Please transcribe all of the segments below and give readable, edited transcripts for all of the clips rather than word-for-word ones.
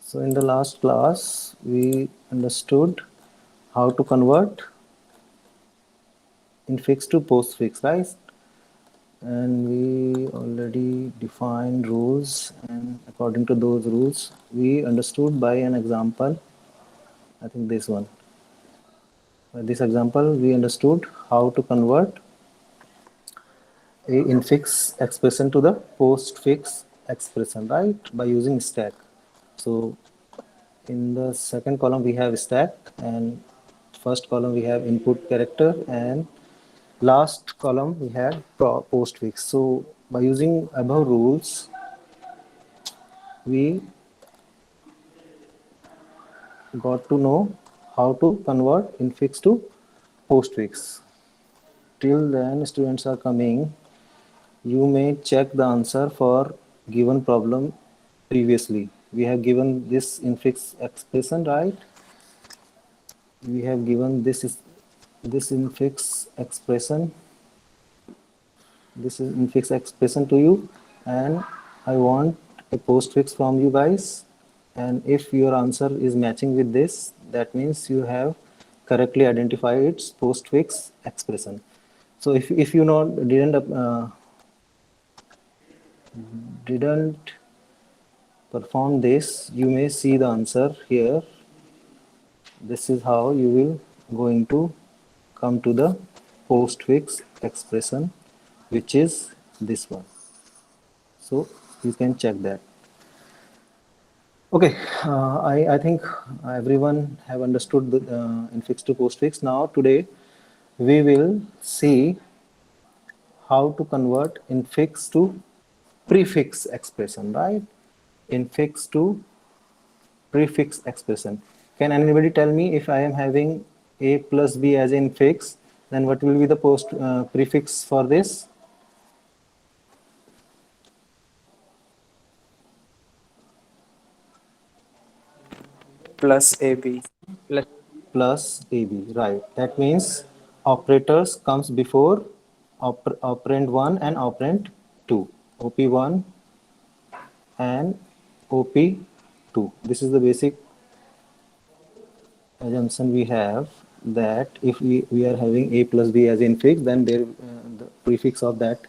So in the last class, we understood how to convert infix to postfix, right? And we already defined rules, and according to those rules, we understood by an example. I think this one. By this example, we understood how to convert a infix expression to the postfix expression, right? By using stack. So in the second column we have stack, and first column we have input character, and last column we have postfix. So by using above rules, we got to know how to convert infix to postfix. Till then students are coming, you may check the answer for given problem previously. We have given this infix expression, right? We have given this infix expression, this is infix expression to you, and I want a postfix from you guys. And if your answer is matching with this, that means you have correctly identified its postfix expression. So if you didn't perform this, you may see the answer here. This is how you will going to come to the postfix expression, which is this one. So you can check that. Okay, I think everyone have understood the infix to postfix. Now today we will see how to convert infix to prefix expression, right? Infix to prefix expression. Can anybody tell me, if I am having a plus b as infix, then what will be the prefix for this? Plus AB. Plus ab, right? That means operators comes before operand 1 and operand 2, op1 and op2. This is the basic assumption we have, that if we are having a plus b as infix, then the prefix of that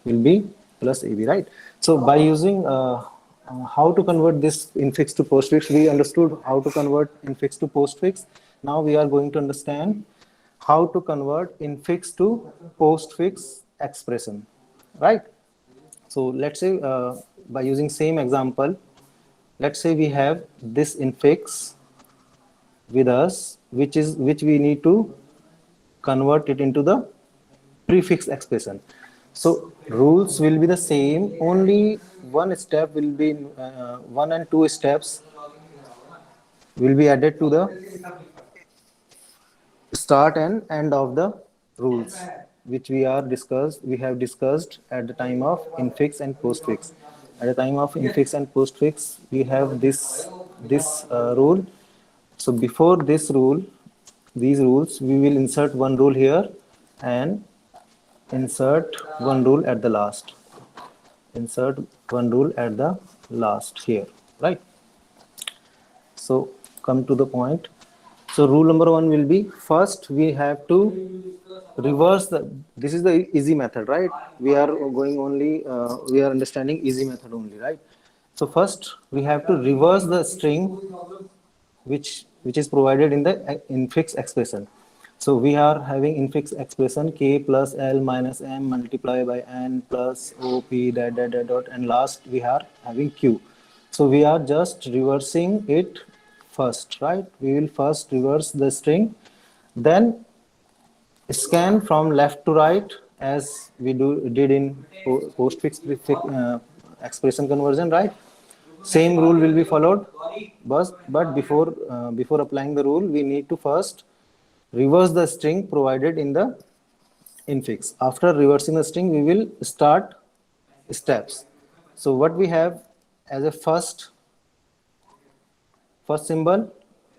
will be plus ab, right? So by using how to convert this infix to postfix, we understood how to convert infix to postfix. Now we are going to understand how to convert infix to postfix expression, right? So let's say by using same example, let's say we have this infix with us, which we need to convert it into the prefix expression. So rules will be the same, only one step will be one and two steps will be added to the start and end of the rules, which we have discussed at the time of infix and postfix. At the time of infix and postfix, we have this rule. So before this rule, these rules, we will insert one rule here and insert one rule at the last. Insert one rule at the last here, right? So come to the point. So rule number one will be, first we have to reverse this is the easy method, right? We are going only, we are understanding easy method only, right? So first we have to reverse the string which is provided in the infix expression. So we are having infix expression k plus l minus m multiplied by n plus op dot, and last we are having q. So we are just reversing it first, right? We will first reverse the string, then scan from left to right, as we did in postfix expression conversion, right? Same rule will be followed, but before applying the rule, we need to first reverse the string provided in the infix. After reversing the string, we will start steps. So what we have as a first symbol,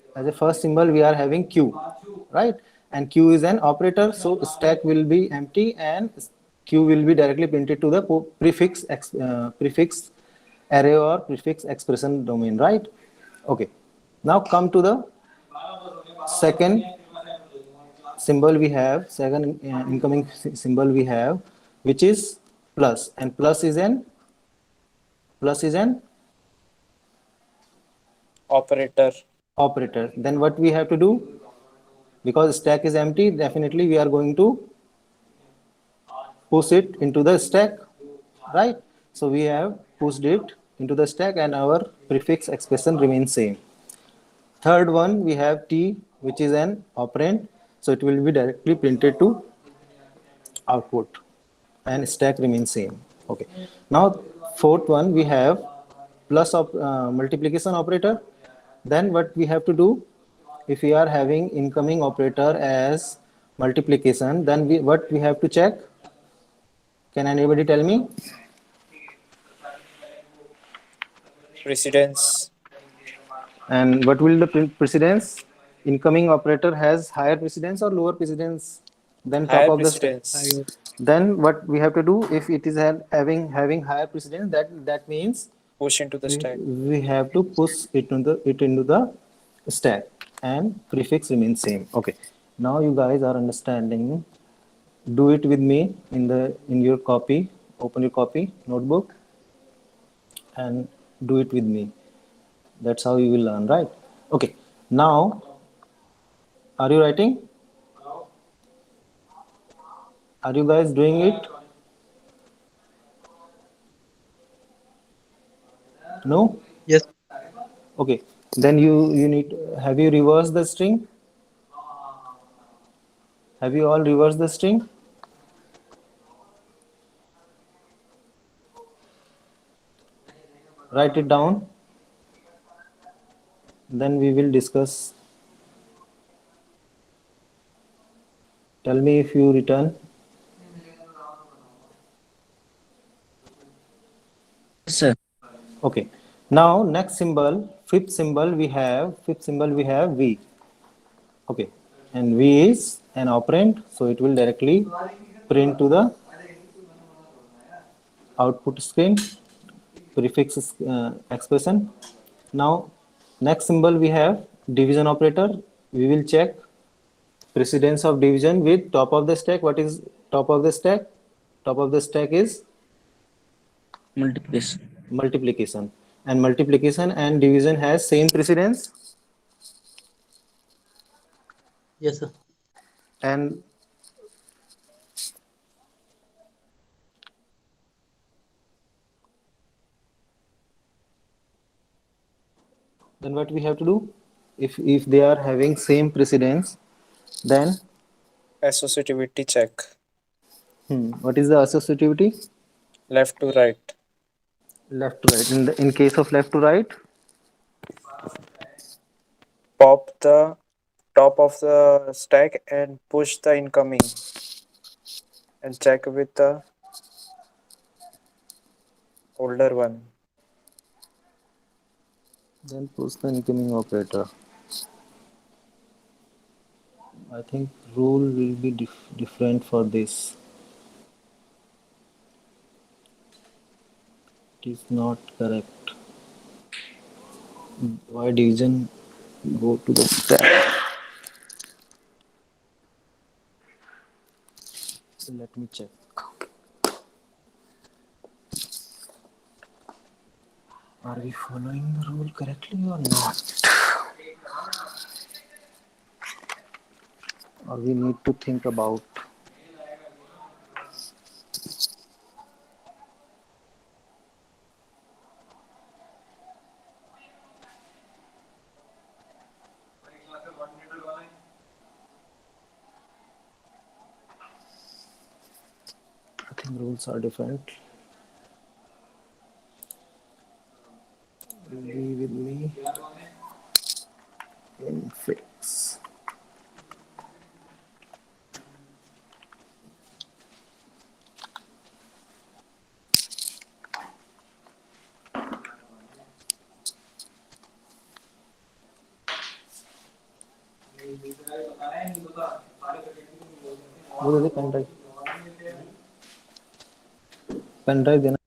we are having q, right? And q is an operator, so stack will be empty and Q will be directly printed to the prefix array or prefix expression domain, right? Okay. Now come to the second symbol we have, second incoming symbol we have, which is plus, and plus is an Operator. operator. Then what we have to do? Because stack is empty, definitely we are going to push it into the stack, right? So we have pushed it into the stack and our prefix expression remains same. Third one, we have T, which is an operand. So it will be directly printed to output and stack remains same. Okay. Now, fourth one, we have plus of multiplication operator. Then what we have to do, if we are having incoming operator as multiplication, then what we have to check? Can anybody tell me? Precedence. And what will the precedence? Incoming operator has higher precedence or lower precedence than top Higher of the stack. precedence. Then what we have to do, if it is having higher precedence, that means Push into the stack. we have to push it into the stack and prefix remains same. Okay. Now you guys are understanding. Do it with me in your copy. Open your copy notebook and do it with me. That's how you will learn, right? Okay. Now, are you writing? Are you guys doing it? No? Yes. Okay. Then you need, have you reversed the string? Have you all reversed the string? Write it down. Then we will discuss. Tell me if you return. Sir. Okay. Now next symbol, fifth symbol we have V. Okay. And V is an operand, so it will directly print to the output screen prefix expression. Now next symbol we have division operator. We will check precedence of division with top of the stack. What is top of the stack? Top of the stack is Multiplication. multiplication, and multiplication and division has same precedence. Yes, sir. And then what we have to do, if they are having same precedence, then Associativity check. what is the associativity? Left to right. Left to right. In case of left to right, Pop the top of the stack and push the incoming. And check with the older one. then push the incoming operator. I think rule will be different for this. It is not correct. Why division go to the stack? Let me check. Are we following the rule correctly or not? Or we need to think about. I think rules are different. Be with me in fix. वो दे दे pen drive pen drive देना।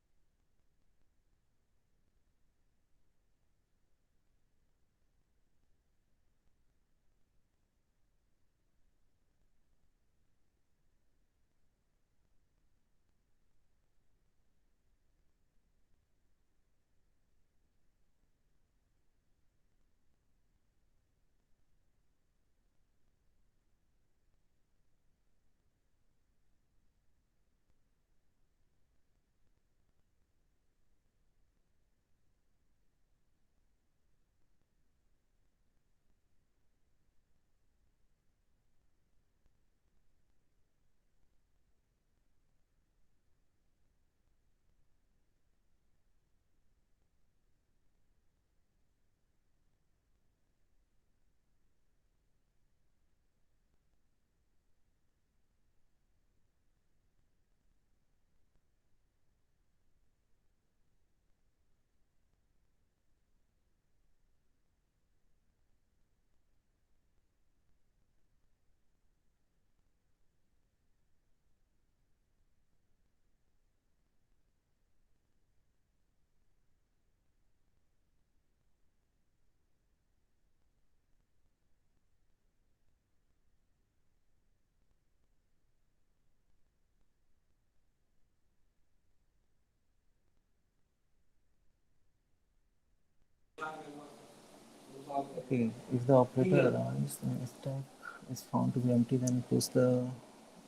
Okay, if the operator runs, the stack is found to be empty, then push the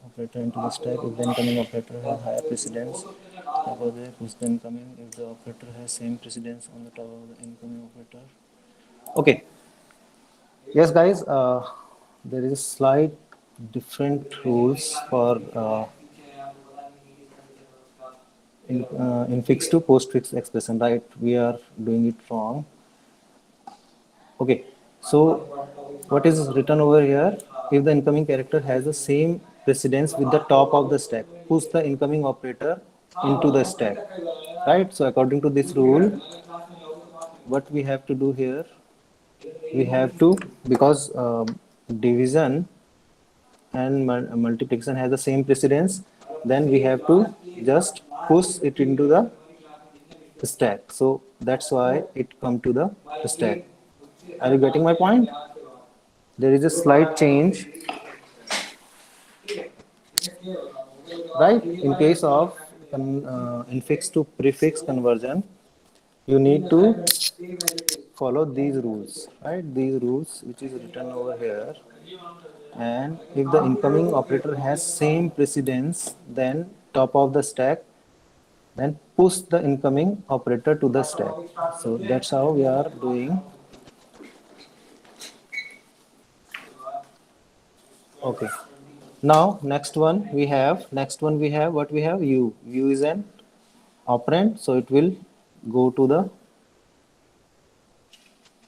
operator into the stack. If the incoming operator has higher precedence, suppose they push the incoming. If the operator has same precedence on the top of the incoming operator. Okay. Yes, guys. There is slight different rules for in fixed to post fixed expression. Right? We are doing it wrong. Okay, so what is written over here? If the incoming character has the same precedence with the top of the stack, push the incoming operator into the stack, right? So according to this rule, what we have to do here, we have to, because division and multiplication has the same precedence, then we have to just push it into the stack. So that's why it come to the stack. Are you getting my point? There is a slight change, right? In case of infix to prefix conversion, you need to follow these rules, right? These rules which is written over here. And if the incoming operator has same precedence, then top of the stack, then push the incoming operator to the stack. So that's how we are doing. Okay. Now next one we have what we have, u. U is an operand, so it will go to the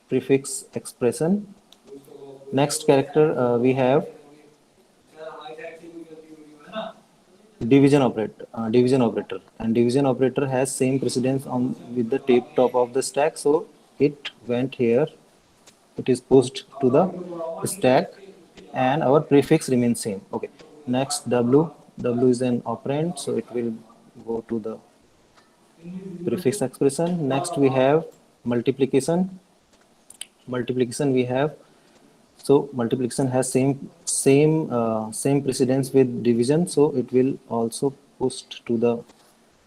prefix expression. Next character we have division operator, and division operator has same precedence on with the top of the stack, so it went here, it is pushed to the stack, and our prefix remains same. Okay, next w is an operand, so it will go to the prefix expression. Next we have multiplication we have, so multiplication has same precedence with division, so it will also pushed to the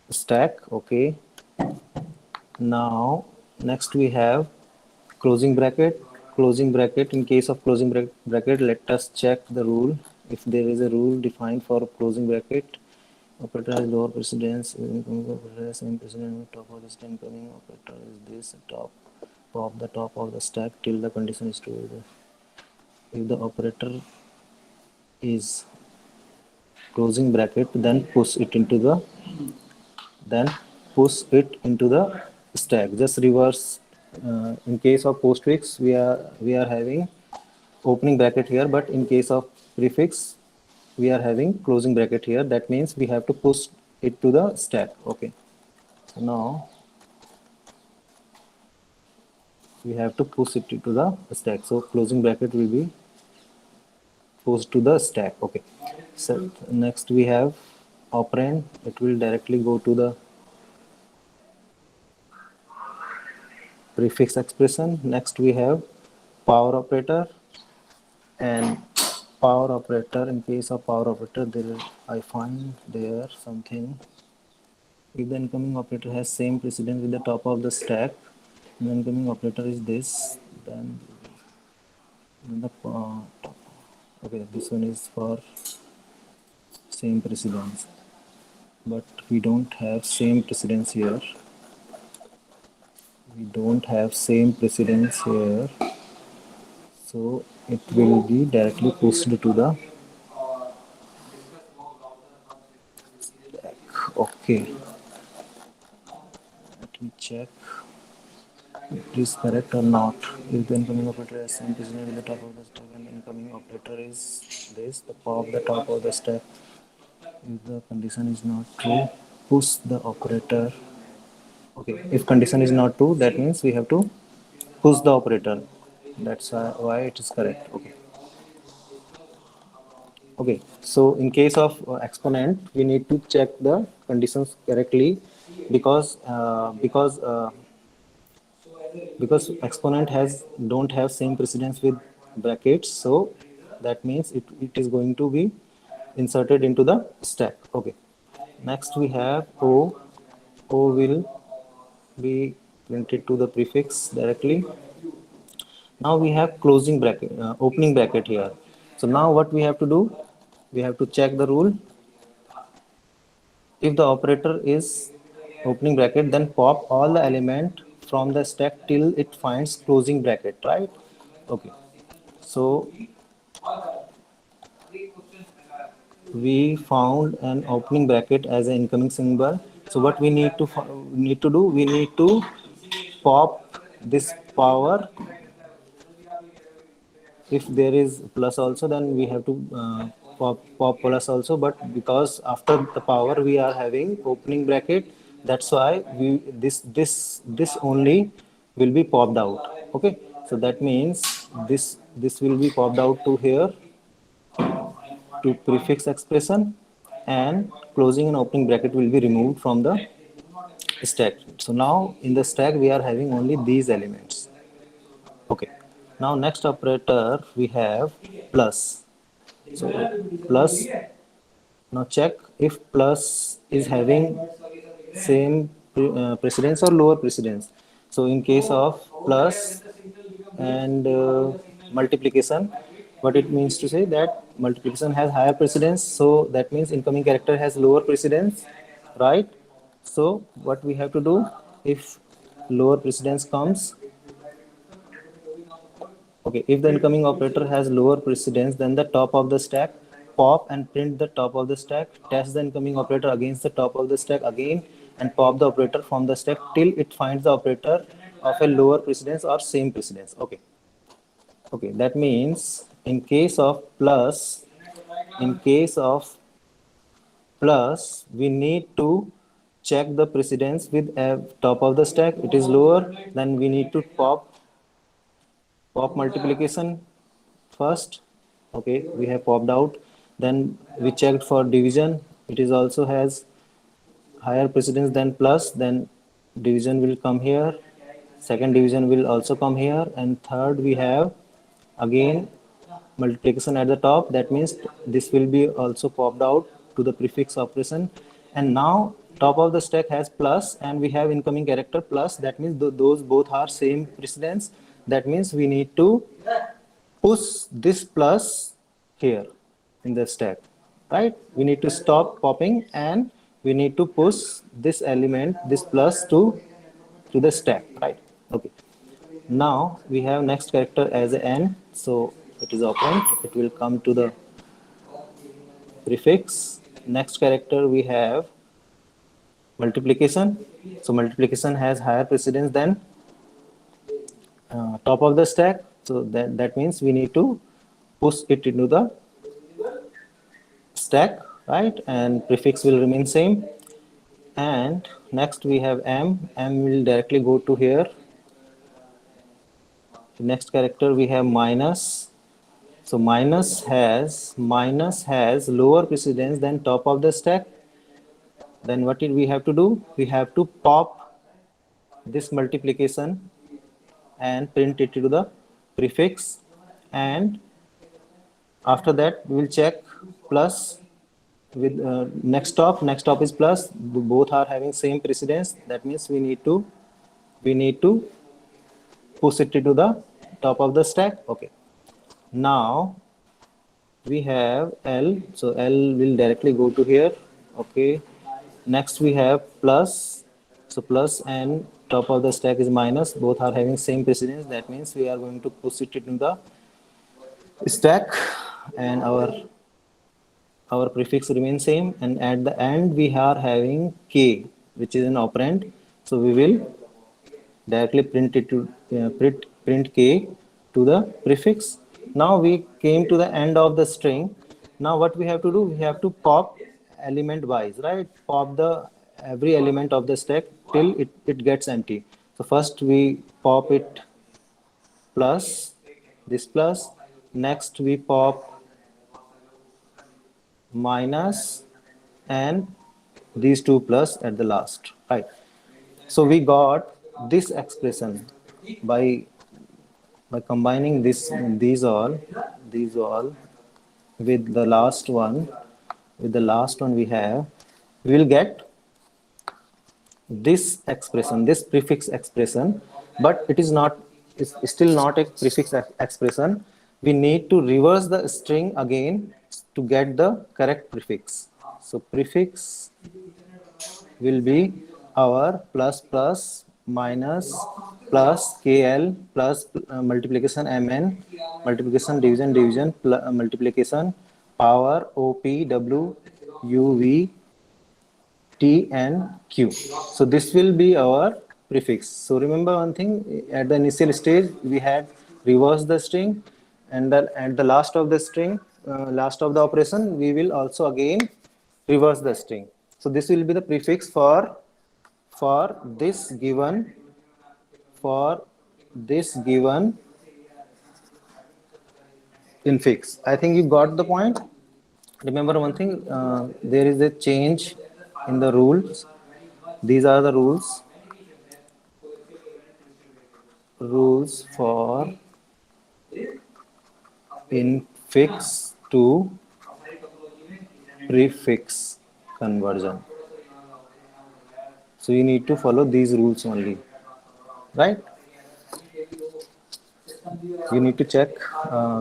stack. Okay, now next we have closing bracket. In case of closing bracket, let us check the rule. If there is a rule defined for closing bracket, operator has lower precedence, incoming operator has same precedence with top of the stack, incoming operator is this top of the stack till the condition is true. If the operator is closing bracket, then push it into the stack. Just reverse. In case of postfix, we are having opening bracket here, but in case of prefix, we are having closing bracket here. That means we have to push it to the stack. Okay, so now we have to push it to the stack, so closing bracket will be pushed to the stack. Okay, so next we have operand, it will directly go to the prefix expression. Next we have power operator, and power operator, in case of power operator, there I find there something. If the incoming operator has same precedence with the top of the stack, the incoming operator is this, then the okay, this one is for same precedence, but we don't have same precedence here. We don't have same precedence here, so it will be directly pushed to the stack. Okay, let me check it is correct or not. If the incoming operator has same precedence with the top of the stack and the incoming operator is this, the pop the top of the stack. If the condition is not true, push the operator. Okay, if condition is not true, that means we have to push the operator. That's why it is correct. Okay. Okay, so in case of exponent, we need to check the conditions correctly, because because exponent has don't have same precedence with brackets, so that means it is going to be inserted into the stack. Okay, next we have o will be printed to the prefix directly. Now we have closing bracket, opening bracket here. So now what we have to do, we have to check the rule. If the operator is opening bracket, then pop all the element from the stack till it finds closing bracket, right? Okay, so we found an opening bracket as an incoming symbol. So what we need to do, we need to pop this power. If there is plus also, then we have to pop plus also, but because after the power we are having opening bracket, that's why we this only will be popped out. Okay, so that means this will be popped out to here, to prefix expression, and closing and opening bracket will be removed from the stack. So now in the stack we are having only these elements. Okay, now next operator we have plus. So plus, now check if plus is having same precedence or lower precedence. So in case of plus and multiplication, what it means to say that multiplication has higher precedence, so that means incoming character has lower precedence, right? So what we have to do, if lower precedence comes, okay, if the incoming operator has lower precedence than the top of the stack, pop and print the top of the stack, test the incoming operator against the top of the stack again, and pop the operator from the stack till it finds the operator of a lower precedence or same precedence. Okay. Okay, that means in case of plus, we need to check the precedence with a top of the stack. It is lower, then we need to pop multiplication first. Okay, we have popped out. Then we checked for division. It is also has higher precedence than plus. Then division will come here. Second division will also come here. And third we have again multiplication at the top. That means this will be also popped out to the prefix operation. And now top of the stack has plus and we have incoming character plus. That means those both are same precedence. That means we need to push this plus here in the stack, right? We need to stop popping and we need to push this element, this plus to the stack, right? Okay. Now we have next character as a n, so it is operand. It will come to the prefix. Next character we have multiplication. So multiplication has higher precedence than top of the stack. So that means we need to push it into the stack, right? And prefix will remain same. And next we have m. M will directly go to here. The next character we have minus. So minus has lower precedence than top of the stack. Then what did we have to do? We have to pop this multiplication and print it to the prefix, and after that we will check plus with next stop is plus, both are having same precedence, that means we need to push it to the top of the stack. Okay, now we have L, so L will directly go to here. Okay, next we have plus, so plus and top of the stack is minus, both are having same precedence, that means we are going to push it into the stack, and our prefix remains same, and at the end we are having k, which is an operand, so we will directly print it to print k to the prefix. Now we came to the end of the string. Now what we have to do, we have to pop element wise, right? Pop the every element of the stack till it gets empty. So first we pop it plus, this plus, next we pop minus, and these two plus at the last, right? So we got this expression by combining these all with the last one, we have, we will get this expression, this prefix expression, but it is not, it's still not a prefix expression. We need to reverse the string again to get the correct prefix. So prefix will be our plus plus minus plus kl plus multiplication mn multiplication division multiplication power op w uv t and q. So this will be our prefix. So remember one thing, at the initial stage we had reversed the string, and then at the last of the string, last of the operation, we will also again reverse the string. So this will be the prefix for this given, for this given infix. I think you got the point. Remember one thing, there is a change in the rules. These are the rules for infix to prefix conversion. So you need to follow these rules only, right? You need to check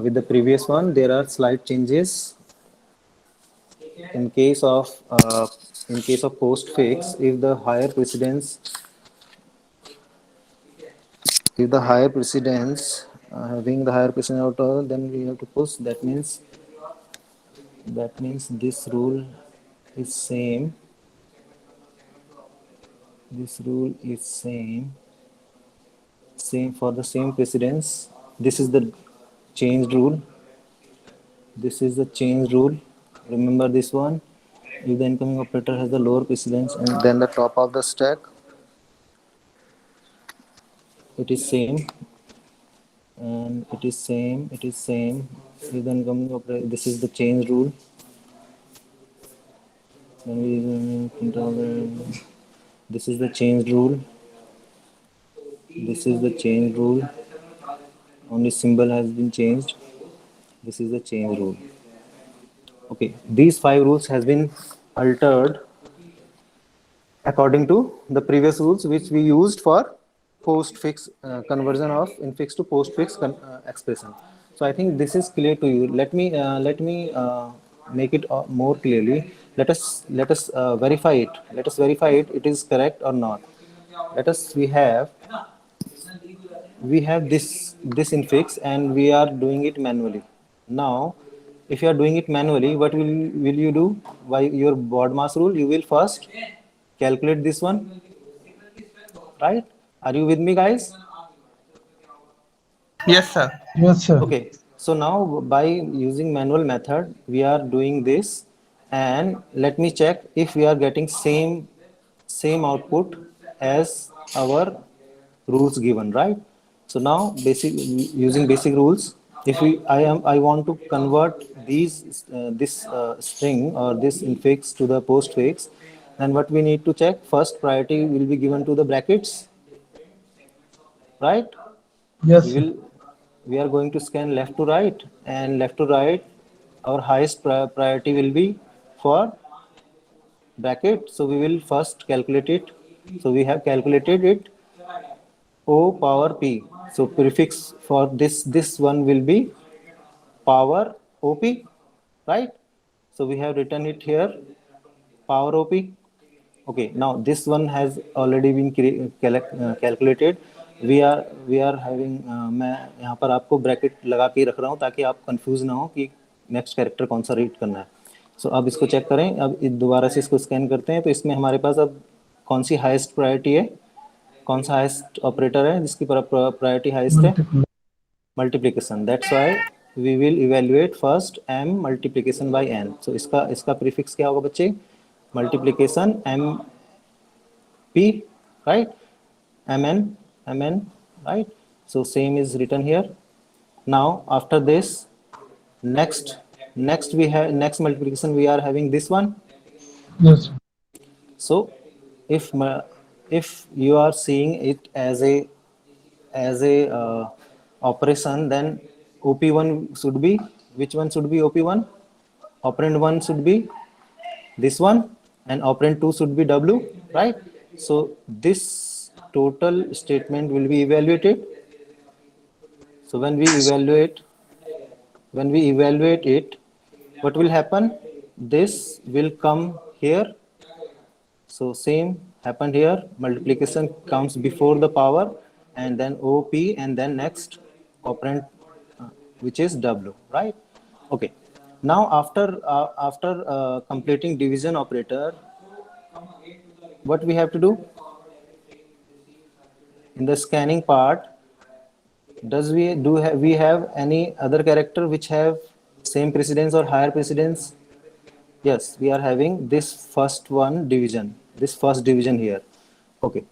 with the previous one. There are slight changes. In case of postfix, if the higher precedence, having the higher precedence out of, then we have to push. That means this rule is same. This rule is same for the same precedence. This is the changed rule. This is the change rule. Remember this one. If the incoming operator has the lower precedence and then the top of the stack, it is same, and it is same. If the incoming operator, this is the change rule. This is the change rule. This is the change rule. Only symbol has been changed. This is the change rule. Okay, these 5 rules has been altered according to the previous rules which we used for postfix conversion of infix to postfix expression. So I think this is clear to you. Let me make it more clearly. Let us verify it. Let us verify it. It is correct or not. Let us. We have this infix and we are doing it manually. Now, if you are doing it manually, what will you do? By your BODMAS rule, you will first calculate this one, right? Are you with me, guys? Yes, sir. Yes, sir. Okay, so now by using manual method, we are doing this, and let me check if we are getting same output as our rules given, right? So now using basic rules, if I want to convert this string or this infix to the postfix, then what we need to check, first priority will be given to the brackets, right? Yes, We sir. will we are going to scan left to right, and left to right our highest priority will be for bracket. So we will first calculate it. So we have calculated it O power P. So prefix for this one will be power OP, right? So we have written it here, power OP. Okay, now this one has already been calculated. We are having मैं यहाँ पर आपको bracket लगा के रख रहा हूँ ताकि आप कंफ्यूज ना हो कि नेक्स्ट कैरेक्टर कौन सा रीड करना है. सो अब इसको चेक करें. अब दोबारा से इसको स्कैन करते हैं. तो इसमें हमारे पास अब कौन सी हाईएस्ट प्रायोरिटी है, कौन सा हाईएस्ट ऑपरेटर है जिसकी प्रायोरिटी हाईएस्ट है? Multiple. Multiplication. That's why we will evaluate first m multiplication by n. So इसका प्रीफिक्स क्या होगा बच्चे? Multiplication m p, right? mn, right? So same is written here. Now after this, next we have next multiplication we are having this one. Yes, sir. So if you are seeing it as a operation, then op1 should be, which one should be op1? Operand 1 should be this one, and operand 2 should be w, right? So this total statement will be evaluated. So when we evaluate it, what will happen? This will come here. So same happened here. Multiplication comes before the power, and then OP, and then next operand, which is W, right? Okay. Now after completing division operator, what we have to do in the scanning part? We have any other character which have same precedence or higher precedence? Yes, we are having this first division here. Okay,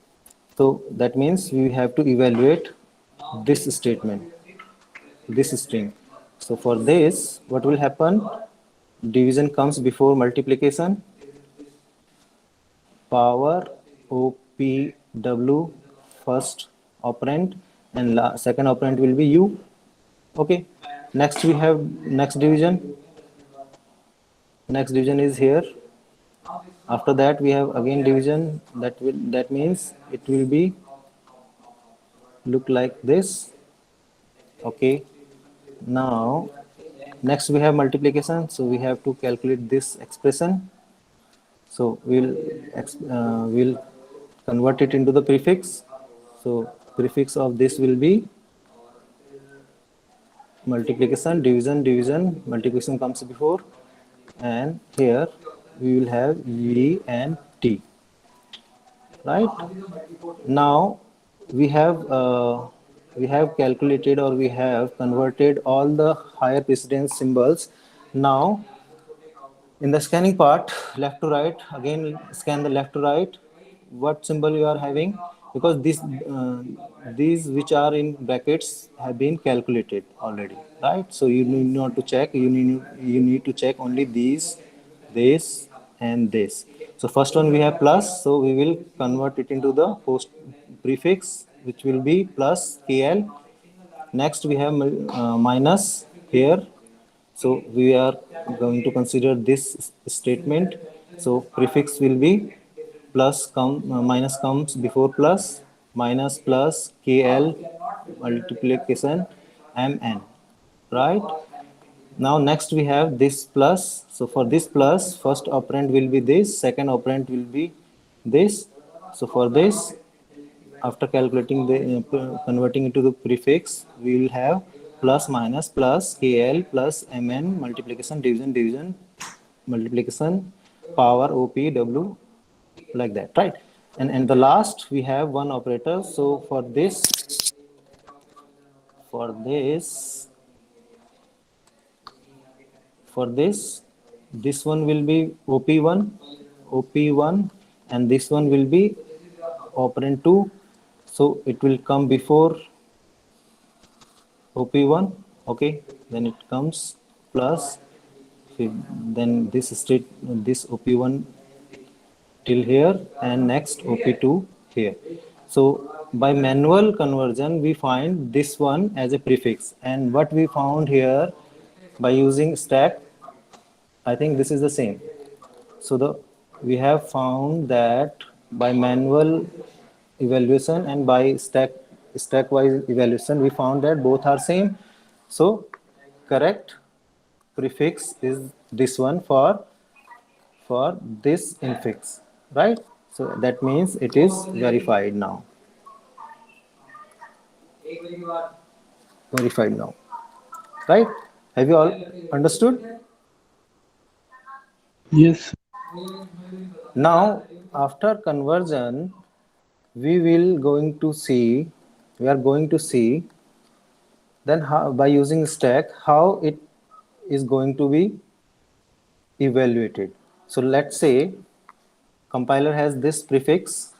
so that means we have to evaluate this statement, this string. So for this, what will happen? Division comes before multiplication. Power OPW first operand, and second operand will be U. Okay, next we have next division. Next division is here. After that we have again division. That means it will be look like this. Okay, now next we have multiplication. So we have to calculate this expression. So we'll convert it into the prefix. So prefix of this will be multiplication, division, multiplication comes before, and here we will have V and T, right? Now we have calculated, or we have converted all the higher precedence symbols. Now in the scanning part, left to right, again scan the left to right. What symbol you are having? Because these which are in brackets have been calculated already, right? So you need not to check. You need to check only these, this, and this. So first one we have plus. So we will convert it into the post prefix, which will be plus KL. Next we have minus here. So we are going to consider this statement. So prefix will be minus comes before plus, minus plus KL multiplication MN, right? Now next we have this plus. So for this plus, first operand will be this, second operand will be this. So for this, after calculating the converting into the prefix, we will have plus minus plus KL plus MN multiplication division multiplication power OPW, like that, right? And the last we have one operator. So for this this one will be OP1, and this one will be operand 2. So it will come before OP1. Okay, then it comes plus, then this OP1 till here, and next OP2 here. So by manual conversion, we find this one as a prefix. And what we found here by using stack, I think this is the same. So we have found that by manual evaluation and by stack wise evaluation, we found that both are same. So correct prefix is this one for this infix, right? So that means it is verified now. Verified now, right? Have you all understood? Yes. Now, after conversion, we are going to see then how, by using stack, how it is going to be evaluated. So let's say compiler has this prefix,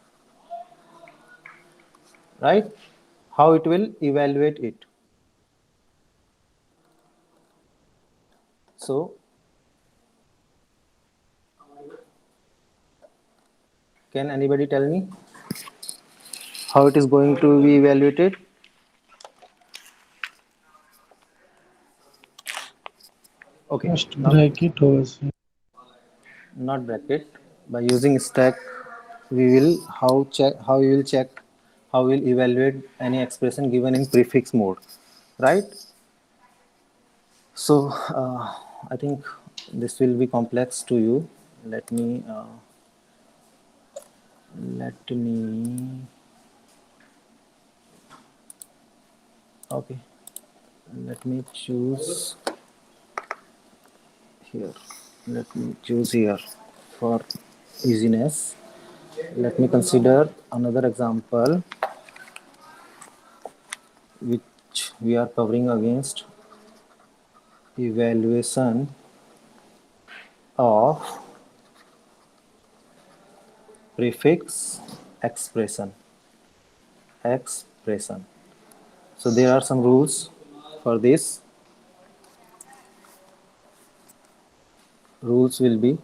right? How it will evaluate it. So can anybody tell me how it is going to be evaluated? Okay, First now bracket was not bracket. By using stack, we will how we will check how we will evaluate any expression given in prefix mode, right? So I think this will be complex to you. Let me okay, let me choose here. Let me choose here for easiness. Let me consider another example which we are covering against evaluation of prefix expression. Expression. So there are some rules for this. Rules will be: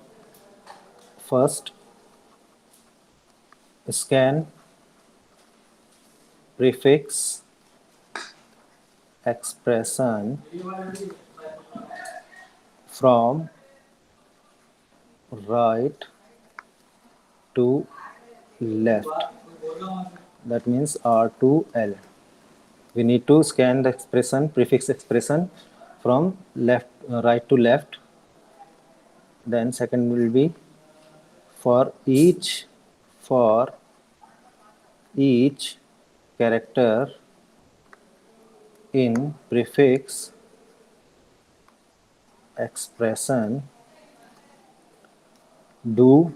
first, scan prefix expression from right to left. That means R to L. We need to scan the expression, prefix expression from right to left. Then second will be for each character in prefix expression, do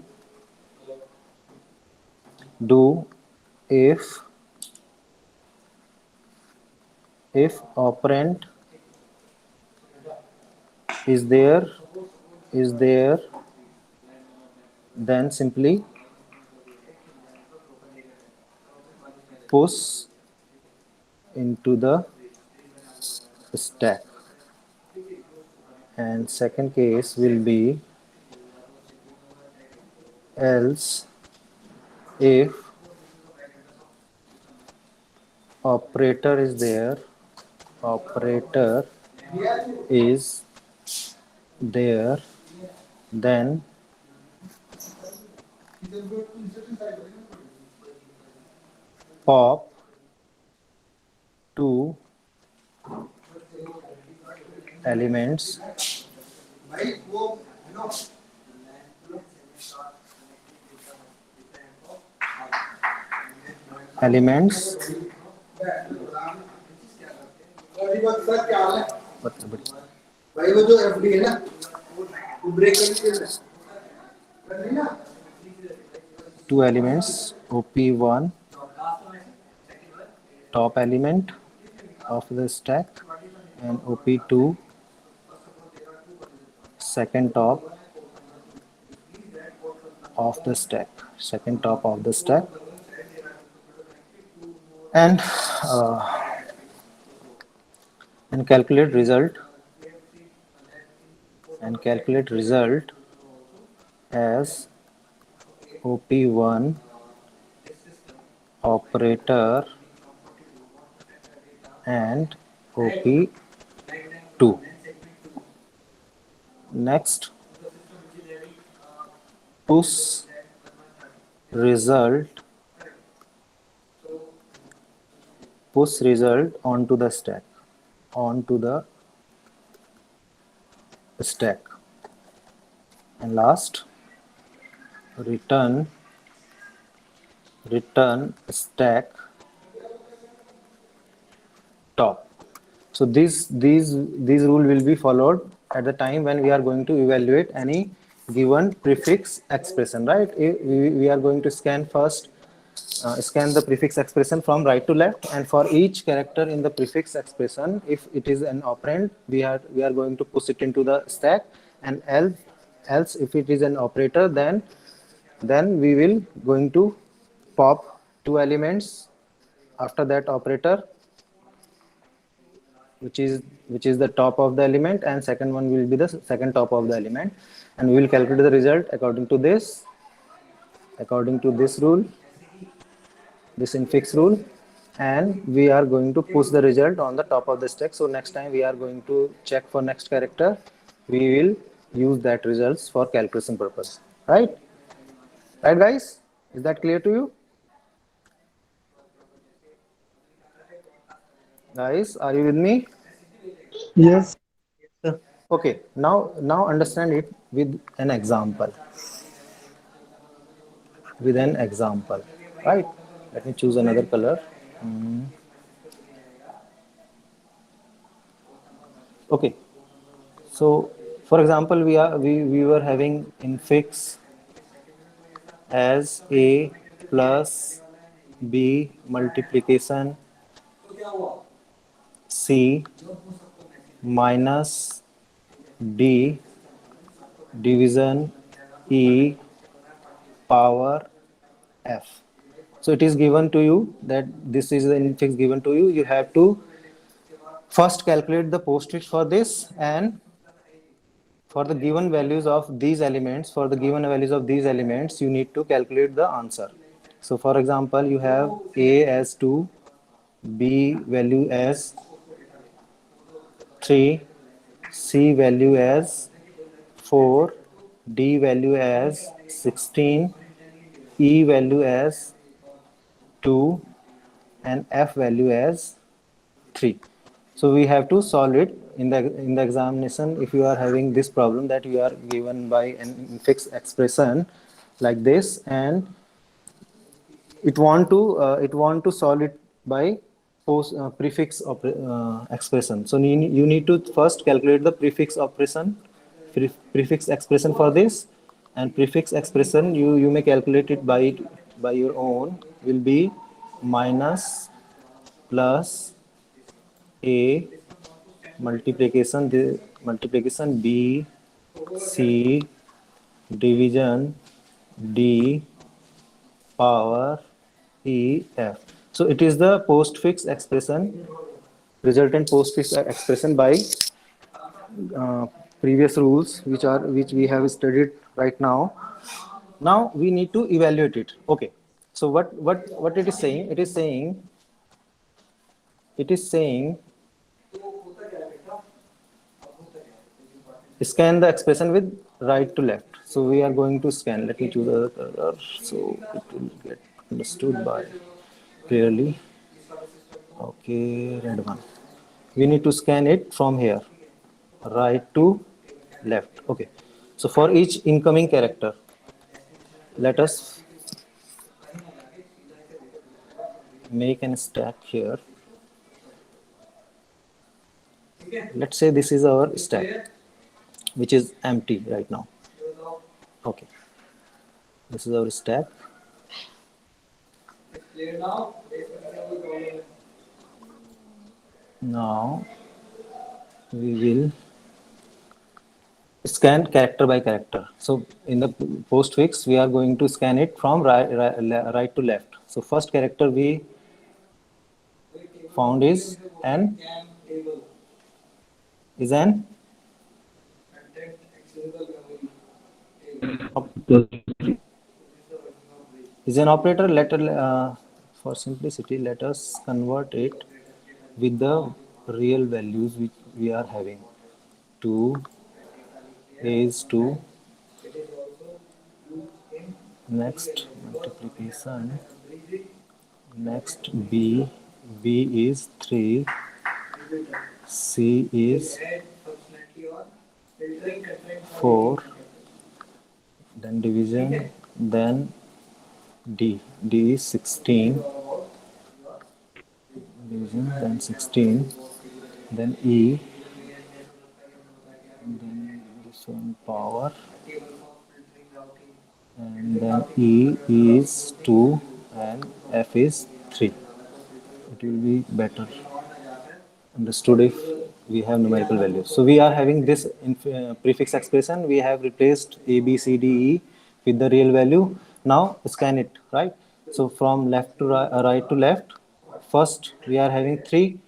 if operand is there, then simply push into the stack. And second case will be else if operator is there, operator is there, then pop two elements elements भाई वो जो FD है ना वो break करके two elements op1 top element of the stack and op2 second top of the stack, and calculate result as op1 operator and OP2. Next, push result onto the stack, and last, return stack top. So these rule will be followed at the time when we are going to evaluate any given prefix expression, right? We are going to scan first, scan the prefix expression from right to left, and for each character in the prefix expression, if it is an operand, we are going to push it into the stack, and else if it is an operator, then we will going to pop two elements after that operator, which is the top of the element, and second one will be the second top of the element, and we will calculate the result according to this rule, this infix rule, and we are going to push the result on the top of the stack. So next time we are going to check for next character, we will use that results for calculation purpose, right guys? Is that clear to you guys? Are you with me? Yes, sir. Okay, now understand it with an example, right? Let me choose another color. Okay, so for example, we were having infix as a plus b multiplication c minus d division e power f. So it is given to you that this is the infix given to you. You have to first calculate the postfix for this, and for the given values of these elements, you need to calculate the answer. So for example, you have a as 2, b value as 3, c value as 4, d value as 16, e value as 2, and f value as 3. So we have to solve it in the examination. If you are having this problem that you are given by an fixed expression like this, and it want to solve it by prefix expression. So you need to first calculate the prefix expression for this, and prefix expression you may calculate it by your own, will be minus plus a multiplication b c division d power e f. So it is the postfix expression, resultant postfix expression by previous rules, which we have studied right now. Now we need to evaluate it. Okay, so what it is saying? It is saying scan the expression with right to left. So we are going to scan. Let me choose other color so it will get understood by clearly. Okay, red one. We need to scan it from here, right to left. Okay, so for each incoming character, let us make an stack here. Let's say this is our stack, which is empty right now. Okay, this is our stack. Now we will scan character by character. So in the postfix, we are going to scan it from right to left. So first character we found is an operator. for simplicity, let us convert it with the real values which we are having. 2 is 2, next multiplication, next b is 3, c is 4, then division, then d is 16, division, then 16, then e, then this one power, and then e is 2 and f is 3. It will be better understood if we have numerical values. So we are having this prefix expression. We have replaced a, b, c, d, e with the real value. Now scan it, right? So from left to right to left, first we are having 3.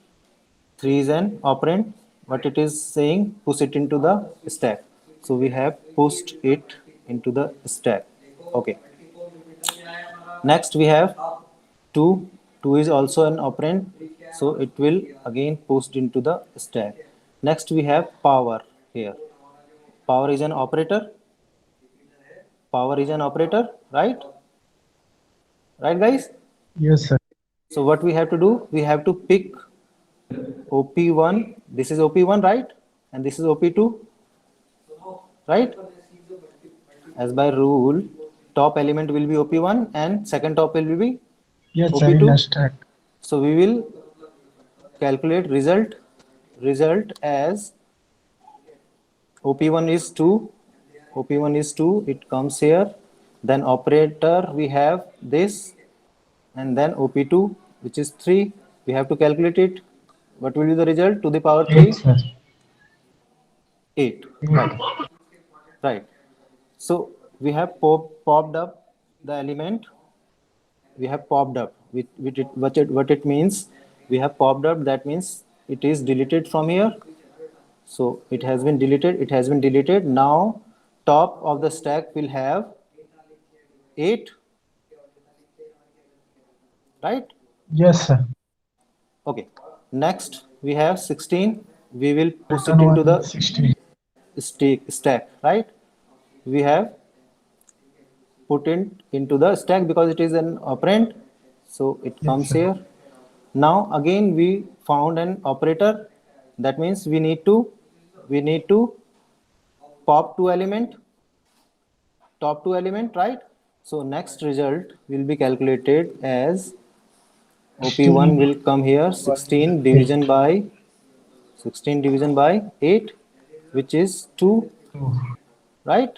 3 is an operand. What it is saying, push it into the stack. So we have pushed it into the stack. Okay. Next we have 2. 2 is also an operand, so it will again pushed into the stack. Next we have power here. Power is an operator. Power is an operator, right? Right, guys? Yes, sir. So what we have to do, we have to pick OP1. This is OP1, right? And this is OP2, right? As by rule, top element will be OP1 and second top will be Yes, sir. In OP2. the stack. So we will calculate result as OP1 is 2, OP1 is 2, it comes here, then operator we have this, and then OP2 which is 3, we have to calculate it. What will be the result? To the power 3? 8, sir. 8, 8. right. So we have popped up the element, we have popped up, what it means, we have popped up, that means it is deleted from here. So it has been deleted. Now top of the stack will have 8, right? Yes, sir. Okay. Next we have 16. We will push it Second into one the is 16. stack, right? We have put it into the stack because it is an operand. So it Yes, comes sir. here. Now again we found an operator. That means we need to pop top 2 element, right? So next result will be calculated as OP1 will come here, 16 division by 8, which is 2, 2. right?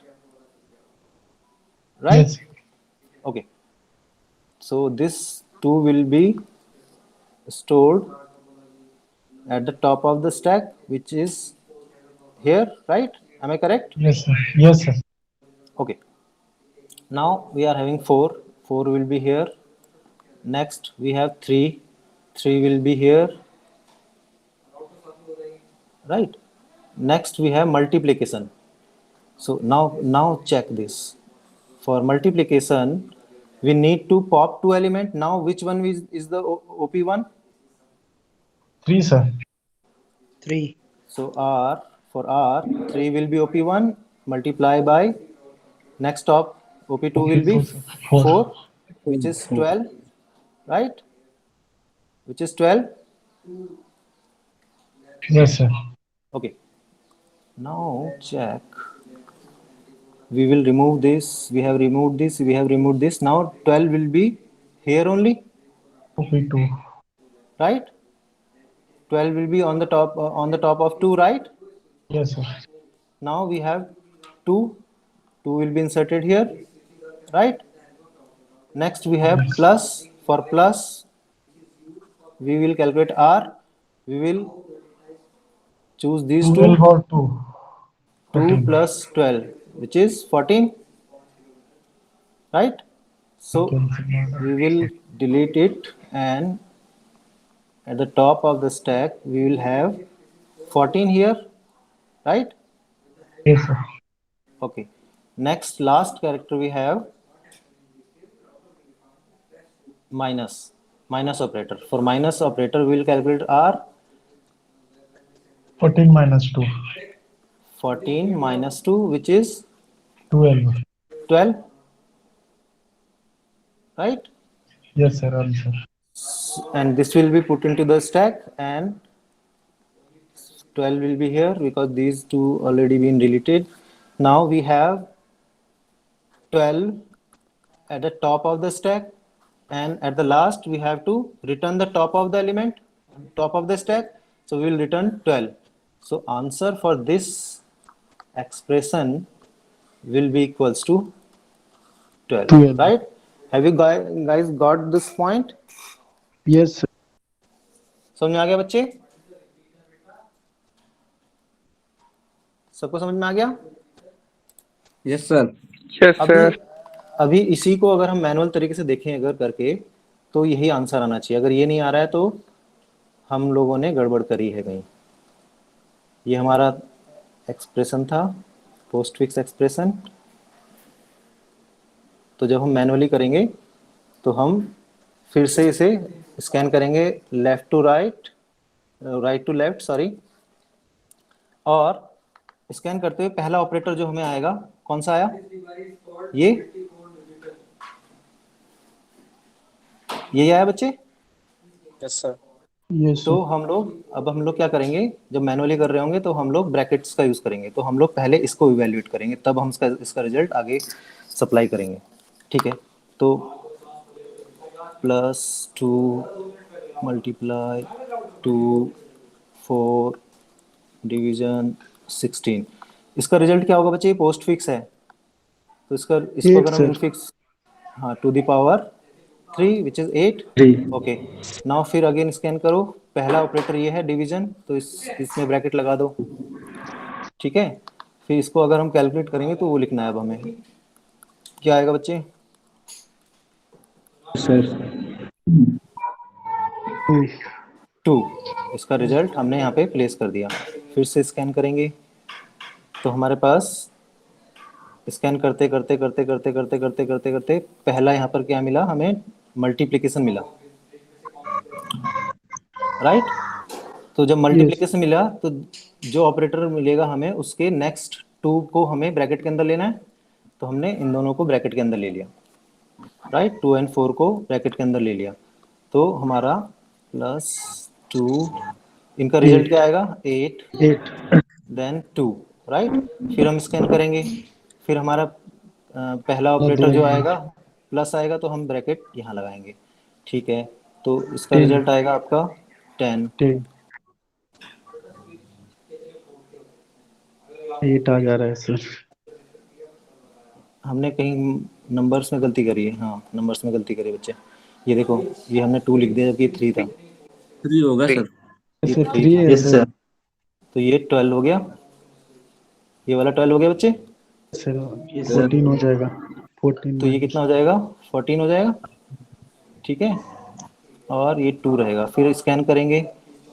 Yes. Okay. So this 2 will be stored at the top of the stack, which is here, right? Am I correct? Yes, sir. Yes, sir. Okay. Now we are having 4. 4 will be here. Next we have 3. 3 will be here, right? Next we have multiplication. So now check this. For multiplication, we need to pop 2 element. Now which one is the OP1? 3, sir. 3. So for R, 3 will be OP1 multiply by next top OP2 will be 4. 4, which is 12, right? Which is 12. Yes, sir. Okay. Now check. We will remove this. We have removed this. We have removed this. Now 12 will be here only, OP2. right? 12 will be on the top of 2, right? Yes, sir. Now we have 2. 2 will be inserted here, right? Next we have Yes. plus. For plus, we will calculate R. We will choose these 12 two. or 2. 2 14. plus 12, which is 14, right? So we will delete it, and at the top of the stack we will have 14 here, right? Yes, sir. Okay. Next last character we have minus. minus operator. For minus operator, we will calculate R 14 minus 2. 14 minus 2, which is 12. 12, right? Yes, sir. Answer. And this will be put into the stack, and 12 will be here because these two already been deleted. Now we have 12 at the top of the stack, and at the last we have to return the top of the element, top of the stack. So we will return 12. So answer for this expression will be equals to 12, 12. right? Have you guys got this point? Yes, sir. समझ में आ गया बच्चे? सबको समझ में आ गया? Yes, sir. अभी इसी को अगर हम मैनुअल तरीके से देखें अगर करके, तो यही आंसर आना चाहिए. अगर ये नहीं आ रहा है तो हम लोगों ने गड़बड़ करी है कहीं. ये हमारा एक्सप्रेशन था, पोस्ट फिक्स एक्सप्रेशन. तो जब हम मैनुअली करेंगे तो हम फिर से इसे स्कैन करेंगे left to right, right to left, sorry. और स्कैन करते हुए पहला ऑपरेटर जो हमें आएगा, कौन सा आया? ये आया बच्चे? Yes, sir. Yes, तो sir. हम लोग क्या करेंगे, जब मैनुअली कर रहे होंगे तो हम लोग ब्रैकेट्स का यूज करेंगे. तो हम लोग पहले इसको इवैल्यूएट करेंगे, तब हम इसका रिजल्ट आगे सप्लाई करेंगे. ठीक है. तो +2 मल्टीप्लाई 2 4 डिवीजन 16, इसका रिजल्ट क्या होगा बच्चे? पोस्ट फिक्स है तो इसको अगर हम इनफिक्स, हाँ, to the power 3 which is 8. Okay. Now फिर अगेन स्कैन करो. पहला ऑपरेटर ये है डिवीजन, तो इसमें ब्रैकेट लगा दो. ठीक है. फिर इसको अगर हम कैलकुलेट करेंगे तो वो लिखना है. अब हमें क्या आएगा बच्चे? सर 2. इसका रिजल्ट हमने यहाँ पे प्लेस कर दिया. फिर से स्कैन करेंगे तो हमारे पास स्कैन करते करते करते करते करते करते करते करते पहला यहाँ पर क्या मिला हमें? मल्टीप्लिकेशन मिला, राइट? तो जब मल्टीप्लिकेशन मिला तो जो ऑपरेटर मिलेगा हमें, उसके नेक्स्ट 2 को हमें ब्रैकेट के अंदर लेना है. तो हमने इन दोनों को ब्रैकेट के अंदर ले लिया, राइट? 2 और 4 को ब्रैकेट के अंदर ले लिया. तो हमारा +2, इनका रिजल्ट क्या आएगा? 8 देन 2, राइट? फिर हम स्कैन करेंगे. फिर हमारा पहला ऑपरेटर जो आएगा प्लस आएगा, तो हम ब्रैकेट यहाँ लगाएंगे. ठीक है. तो इसका रिजल्ट आएगा आपका 10. 8 आ जा रहा है सर. हमने कहीं नंबर्स में गलती करी है. हाँ, नंबर्स में गलती करी बच्चे. ये देखो, ये हमने 2 लिख दिया जबकि 3 था. 3 होगा सर. ये सर 3 3 था. है सर. तो ये 12 हो गया. ये वाला 12 हो गया बच्चे. सर 14 हो जाएगा. 14 तो ये कितना हो जाएगा? 14 हो जाएगा. ठीक है. और ये 2 रहेगा. फिर स्कैन करेंगे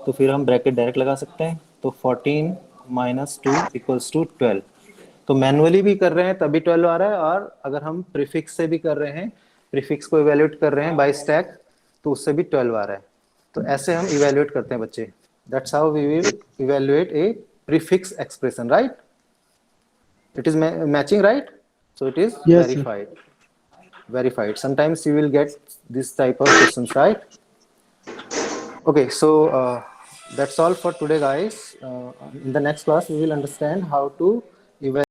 तो फिर हम ब्रैकेट डायरेक्ट लगा सकते हैं. तो 14 - 2 = 12. तो मैनुअली भी कर रहे हैं तभी 12 आ रहा है, और अगर हम प्रीफिक्स से भी कर रहे हैं, प्रीफिक्स को इवैल्यूएट कर रहे हैं बाय स्टैक, तो उससे भी 12 आ रहा है. तो ऐसे हम इवैल्यूएट करते हैं बच्चे. That's how we will evaluate a prefix expression, right? It is matching, right? So it is Yes, sir. verified. Sometimes you will get this type of questions, right? Okay, so that's all for today, guys. In the next class we will understand how to evaluate